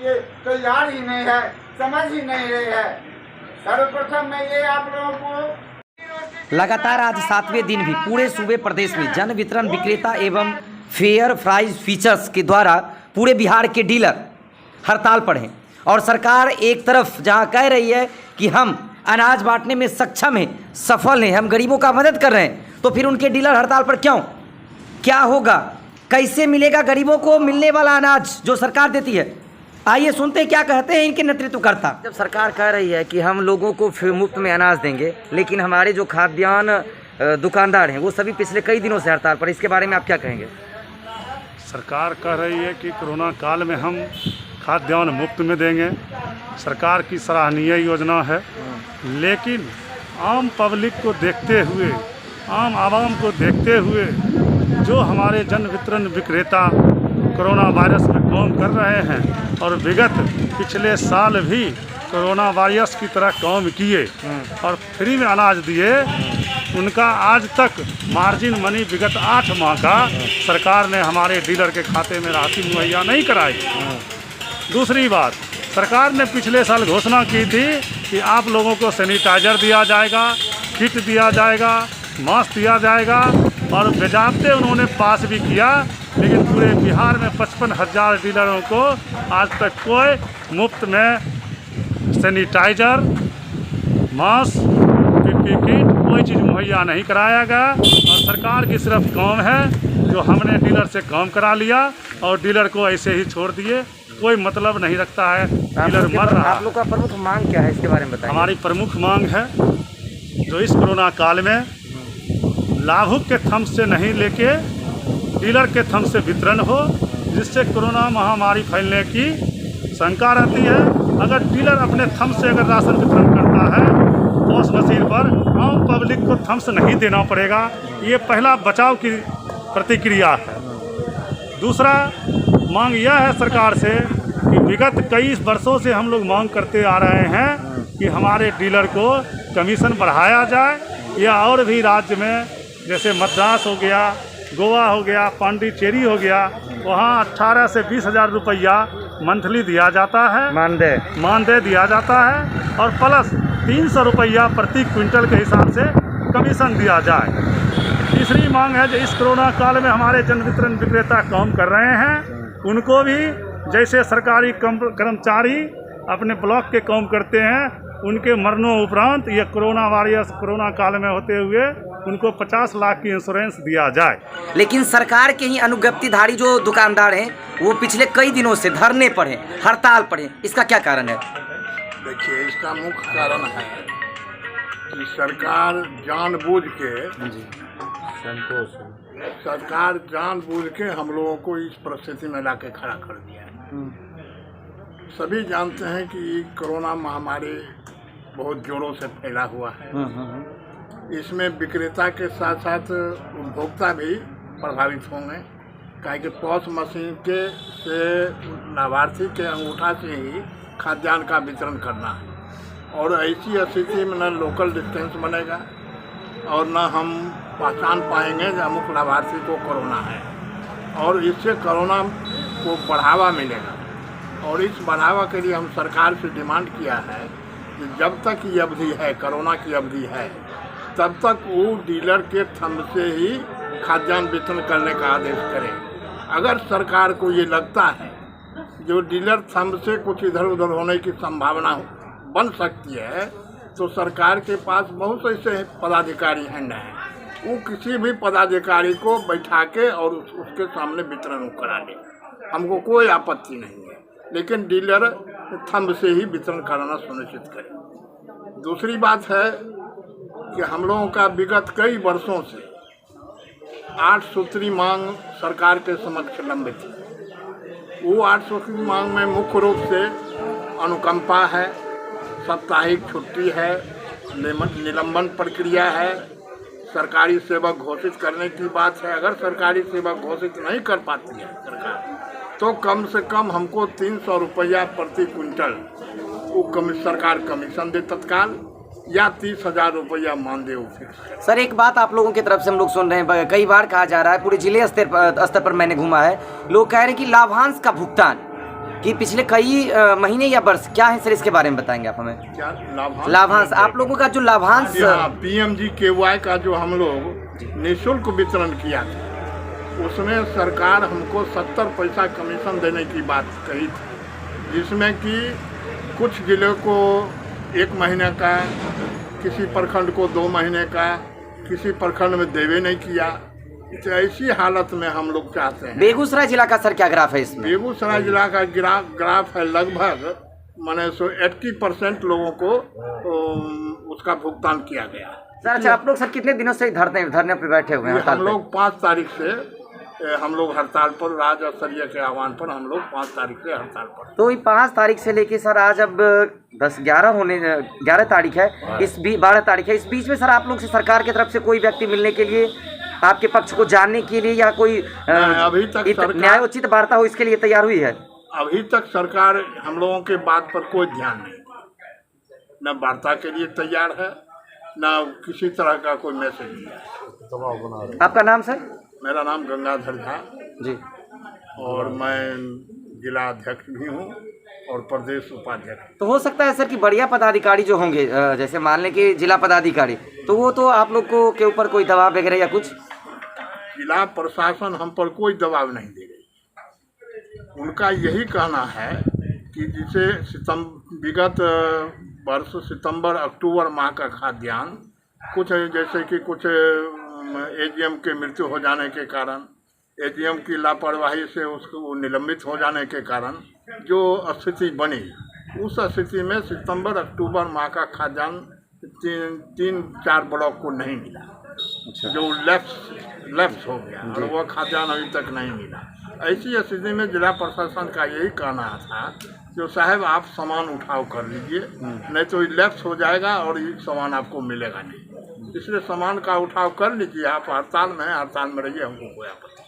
लिए तैयार ही नहीं है, समझ ही नहीं रही है। सर्वप्रथम मैं ये आप लोगों को लगातार आज 7वें दिन भी पूरे सूबे प्रदेश में जन वितरण विक्रेता एवं फेयर प्राइस फीचर्स के द्वारा पूरे बिहार के डीलर हड़ताल पर हैं और सरकार एक तरफ जहां कह रही है कि हम अनाज बांटने में सक्षम हैं, सफल हैं, हम गरीबों का मदद कर रहे हैं, तो फिर उनके डीलर हड़ताल पर क्यों? क्या होगा? कैसे मिलेगा गरीबों को मिलने वाला अनाज जो सरकार देती है? आइए सुनते हैं क्या कहते हैं इनके नेतृत्वकर्ता। जब सरकार कह रही है कि हम लोगों को मुफ्त में अनाज देंगे, लेकिन हमारे जो खाद्यान्न दुकानदार हैं वो सभी पिछले कई दिनों से हड़ताल पर, इसके बारे में आप क्या कहेंगे? सरकार कह रही है कि कोरोना काल में हम खाद्यान्न मुफ्त में देंगे, सरकार की सराहनीय योजना है, लेकिन आम पब्लिक को देखते हुए, आम आवाम को देखते हुए जो हमारे जन वितरण विक्रेता कोरोना वायरस में काम कर रहे हैं और विगत पिछले साल भी कोरोना वायरस की तरह काम किए और फ्री में अनाज दिए, उनका आज तक मार्जिन मनी विगत 8 माह का सरकार ने हमारे डीलर के खाते में राशि मुहैया नहीं कराई। दूसरी बात, सरकार ने पिछले साल घोषणा की थी कि आप लोगों को सैनिटाइजर दिया जाएगा, किट दिया जाएगा, मास्क दिया जाएगा और बेजाबते उन्होंने पास भी किया, लेकिन पूरे बिहार में 55,000 डीलरों को आज तक कोई मुफ्त में सैनिटाइजर, मास्क, किट कोई चीज़ मुहैया नहीं कराया गया। और सरकार की सिर्फ काम है जो हमने डीलर से काम करा लिया और डीलर को ऐसे ही छोड़ दिए, कोई मतलब नहीं रखता है, डीलर मर रहा है। आप लोग का प्रमुख मांग क्या है, इसके बारे में बताइए। हमारी प्रमुख मांग है जो इस कोरोना काल में लाभुक के थंब से नहीं लेके डीलर के थंब से वितरण हो, जिससे कोरोना महामारी फैलने की शंका रहती है। अगर डीलर अपने थंब से अगर राशन वितरण करता है तो उस मशीन पर आम पब्लिक को थंब से नहीं देना पड़ेगा। ये पहला बचाव की प्रतिक्रिया है। दूसरा मांग यह है सरकार से कि विगत कई वर्षों से हम लोग मांग करते आ रहे हैं कि हमारे डीलर को कमीशन बढ़ाया जाए, या और भी राज्य में जैसे मद्रास हो गया, गोवा हो गया, पांडिचेरी हो गया, वहाँ 18 से 20,000 रुपया मंथली दिया जाता है, मानदेय दिया जाता है, और प्लस 300 रुपया प्रति क्विंटल के हिसाब से कमीशन दिया जाए। तीसरी मांग है जो इस कोरोना काल में हमारे जन वितरण विक्रेता काम कर रहे हैं, उनको भी जैसे सरकारी कर्मचारी अपने ब्लॉक के काम करते हैं, उनके मरणों उपरांत या कोरोना वायरस कोरोना काल में होते हुए उनको 50 लाख की इंश्योरेंस दिया जाए। लेकिन सरकार के ही अनुज्ञप्तिधारी जो दुकानदार हैं वो पिछले कई दिनों से धरने पर हैं, हड़ताल पर हैं, इसका क्या कारण है? देखिए, इसका मुख्य कारण है कि सरकार जानबूझ के हम लोगों को इस परिस्थिति में ला के खड़ा कर दिया है। सभी जानते हैं कि कोरोना महामारी बहुत जोरों से फैला हुआ है। इसमें विक्रेता के साथ साथ उपभोक्ता भी प्रभावित होंगे, काहे कि पॉस मशीन के से लाभार्थी के अंगूठा से ही खाद्यान्न का वितरण करना है, और ऐसी स्थिति में न लोकल डिस्टेंस बनेगा और न हम पहचान पाएंगे कि अमुक लाभार्थी को कोरोना है, और इससे कोरोना को बढ़ावा मिलेगा। और इस बढ़ावा के लिए हम सरकार से डिमांड किया है कि जब तक ये अवधि है, कोरोना की अवधि है, तब तक वो डीलर के थंब से ही खाद्यान्न वितरण करने का आदेश करें। अगर सरकार को ये लगता है जो डीलर थंब से कुछ इधर उधर होने की संभावना बन सकती है, तो सरकार के पास बहुत ऐसे पदाधिकारी हैं, वो किसी भी पदाधिकारी को बैठा के और उसके सामने वितरण करा ले, हमको कोई आपत्ति नहीं है, लेकिन डीलर थंब से ही वितरण कराना सुनिश्चित करें। दूसरी बात है कि हम लोगों का विगत कई वर्षों से 8 सूत्री मांग सरकार के समक्ष लंबित है। वो 8 सूत्री मांग में मुख्य रूप से अनुकंपा है, साप्ताहिक छुट्टी है, निलंबन प्रक्रिया है, सरकारी सेवक घोषित करने की बात है। अगर सरकारी सेवक घोषित नहीं कर पाती है सरकार, तो कम से कम हमको 300 रुपया प्रति क्विंटल वो सरकार कमीशन दे तत्काल, या 30,000 रुपया मानदेय फिक्स। सर, एक बात आप लोगों की तरफ से हम लोग सुन रहे हैं, कई बार कहा जा रहा है, पूरे जिले स्तर पर मैंने घूमा है, लोग कह रहे हैं कि लाभांश का भुगतान कि पिछले कई महीने या वर्ष क्या है सर, इसके बारे में बताएंगे आप हमें। क्या लाभांश? लाभांश आप लोगों का जो लाभांश PMGKY का जो हम लोग निःशुल्क वितरण किया था, उसमें सरकार हमको 70 पैसा कमीशन देने की बात कही थी, जिसमें कि कुछ जिले को 1 महीने का, किसी प्रखंड को 2 महीने का, किसी प्रखंड में देवे नहीं किया। तो ऐसी हालत में हम लोग चाहते हैं। बेगूसराय जिला का सर क्या ग्राफ है इसमें? बेगूसराय जिला का ग्राफ है लगभग माने 80% लोगों को उसका भुगतान किया गया। सर अच्छा, आप लोग सर कितने दिनों से धरने पे बैठे हुए हैं? हम लोग 5 तारीख से हम लोग हड़ताल पर, राज्य स्तरीय के आह्वान पर हम लोग 5 तारीख से हड़ताल पर। तो ये 5 तारीख से लेके सर आज अब 11 तारीख है, इस 12 तारीख है, इस बीच में सर आप लोग से सरकार की तरफ से कोई व्यक्ति मिलने के लिए, आपके पक्ष को जानने के लिए या कोई अभी तक न्यायोचित वार्ता हो इसके लिए तैयार हुई है? अभी तक सरकार हम लोगों के बात पर कोई ध्यान नहीं, न वार्ता के लिए तैयार है, न किसी तरह का कोई मैसेज दिया। आपका नाम सर? मेरा नाम गंगाधर झा जी, और मैं जिला अध्यक्ष भी हूँ और प्रदेश उपाध्यक्ष। तो हो सकता है सर कि बढ़िया पदाधिकारी जो होंगे, जैसे मान लें कि जिला पदाधिकारी, तो वो तो आप लोग को के ऊपर कोई दबाव वगैरह या कुछ? जिला प्रशासन हम पर कोई दबाव नहीं दे रही। उनका यही कहना है कि जिसे विगत वर्ष सितंबर अक्टूबर माह का खाद्यान्न, कुछ जैसे कि कुछ AGM के मृत्यु हो जाने के कारण, AGM की लापरवाही से उसको निलंबित हो जाने के कारण जो स्थिति बनी, उस स्थिति में सितंबर अक्टूबर माह का खाद्यान्न 3-4 ब्लॉक को नहीं मिला। जो लैप्स हो गया और वह खाद्यान्न अभी तक नहीं मिला। ऐसी स्थिति में जिला प्रशासन का यही कहना था जो साहब आप सामान उठाव कर लीजिए, नहीं तो लैप्स हो जाएगा और ये सामान आपको मिलेगा नहीं। इसलिए सामान का उठाव कर लीजिए, आप हड़ताल में रहिए, हमको कोई आपत्ति।